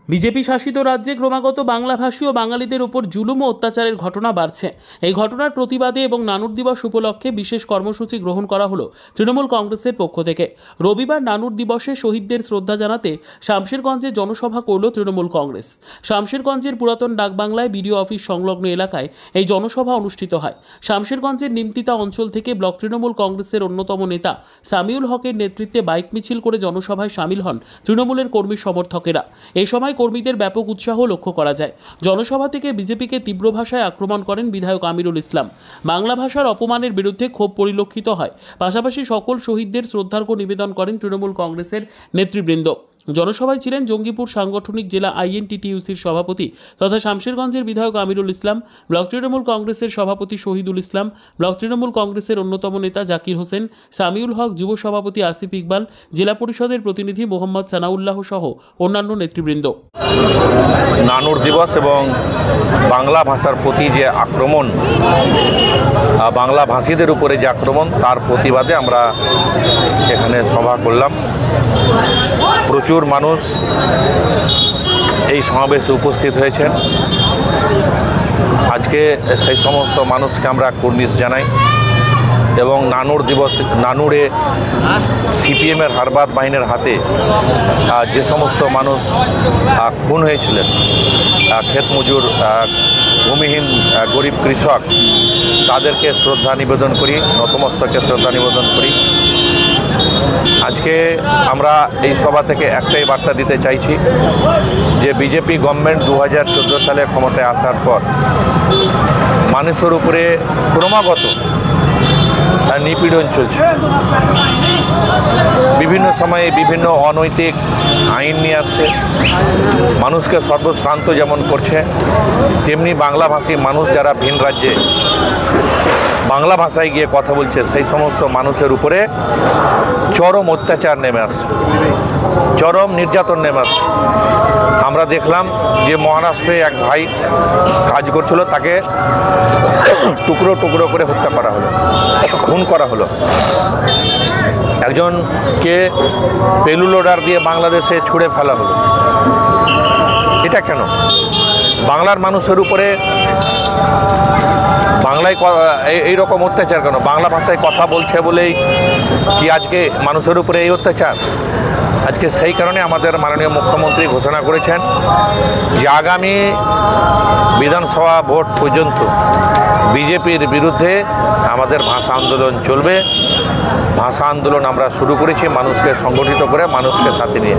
BJP শাসিত রাজ্যে ক্রমাগত বাংলাভাষী ও বাঙালিদের উপর জুলুম ও অত্যাচারের ঘটনা বাড়ছে। এই ঘটনার প্রতিবাদে এবং নানুর দিবস উপলক্ষে বিশেষ কর্মসূচি গ্রহণ করা হলো তৃণমূল কংগ্রেসের পক্ষ থেকে। রবিবার নানুর দিবসে শহীদদের শ্রদ্ধা জানাতে শামশেরগঞ্জে জনসভা করল তৃণমূল কংগ্রেস। শামশেরগঞ্জের পুরাতন ডাকবাংলায় বিডিও অফিস সংলগ্ন এলাকায় এই জনসভা অনুষ্ঠিত হয়। শামশেরগঞ্জের নিমতিতা অঞ্চল থেকে ব্লক তৃণমূল কংগ্রেসের অন্যতম নেতা সামিউল হকের নেতৃত্বে বাইক মিছিল করে জনসভায় সামিল হন তৃণমূলের কর্মী সমর্থকেরা। এই সময় কর্মীদের ব্যাপক উৎসাহ লক্ষ্য করা যায়। জনসভা থেকে বিজেপিকে তীব্র ভাষায় আক্রমণ করেন বিধায়ক আমিরুল ইসলাম। বাংলা ভাষার অপমানের বিরুদ্ধে ক্ষোভ পরিলক্ষিত হয়। পাশাপাশি সকল শহীদদের শ্রদ্ধার্ঘ্য নিবেদন করেন তৃণমূল কংগ্রেসের নেতৃবৃন্দ। জনসভায় ছিলেন জঙ্গিপুর সাংগঠনিক জেলা আইএনটিটিইউসির সভাপতি তথা শামশেরগঞ্জের বিধায়ক আমিরুল ইসলাম, ব্লক তৃণমূল কংগ্রেসের সভাপতি শহীদুল ইসলাম, ব্লক তৃণমূল কংগ্রেসের অন্যতম নেতা জাকির হোসেন, সামিউল হক, যুব সভাপতি আসিফ ইকবাল, জেলা পরিষদের প্রতিনিধি মোহাম্মদ সানাউল্লাহ সহ অন্যান্য নেতৃবৃন্দ। নানুর দিবস এবং বাংলা ভাষার প্রতি যে আক্রমণ, বাংলা ভাষীদের উপরে যে আক্রমণ, তার প্রতিবাদে আমরা এখানে সভা করলাম। প্রচুর মানুষ এই সমাবেশে উপস্থিত হয়েছেন। আজকে সেই সমস্ত মানুষকে আমরা কুর্নিশ জানাই এবং নানুরে সিপিএমের হারবাদ বাহিনীর হাতে যে সমস্ত মানুষ খুন হয়েছিলেন, ক্ষেত মজুর, ভূমিহীন গরিব কৃষক, তাদেরকে শ্রদ্ধা নিবেদন করি, নতমস্তকে শ্রদ্ধা নিবেদন করি। আজকে আমরা এই সভা থেকে একটাই বার্তা দিতে চাইছি যে বিজেপি গভর্নমেন্ট 2014 সালে ক্ষমতায় আসার পর মানুষের উপরে ক্রমাগত নিপীড়ন চলছে। বিভিন্ন সময়ে বিভিন্ন অনৈতিক আইন নিয়ে আসছে, মানুষকে সর্বশ্রান্ত যেমন করছে, তেমনি বাংলাভাষী মানুষ যারা ভিন রাজ্যে বাংলা ভাষায় গিয়ে কথা বলছে, সেই সমস্ত মানুষের উপরে চরম অত্যাচার নেমে আসছে, চরম নির্যাতন নেমে আসছে। আমরা দেখলাম যে মহারাষ্ট্রে এক ভাই কাজ করছিল, তাকে টুকরো টুকরো করে হত্যা করা হলো, খুন করা হলো। একজনকে পেলু লোডার দিয়ে বাংলাদেশে ছুঁড়ে ফেলা হলো। এটা কেন? বাংলার মানুষের উপরে বাংলায় এইরকম অত্যাচার কেন? বাংলা ভাষায় কথা বলছে বলেই কি আজকে মানুষের উপরে এই অত্যাচার? আজকে সেই কারণে আমাদের মাননীয় মুখ্যমন্ত্রী ঘোষণা করেছেন যে আগামী বিধানসভা ভোট পর্যন্ত বিজেপির বিরুদ্ধে আমাদের ভাষা আন্দোলন চলবে। ভাষা আন্দোলন আমরা শুরু করেছি মানুষকে সংগঠিত করে, মানুষকে সাথে নিয়ে।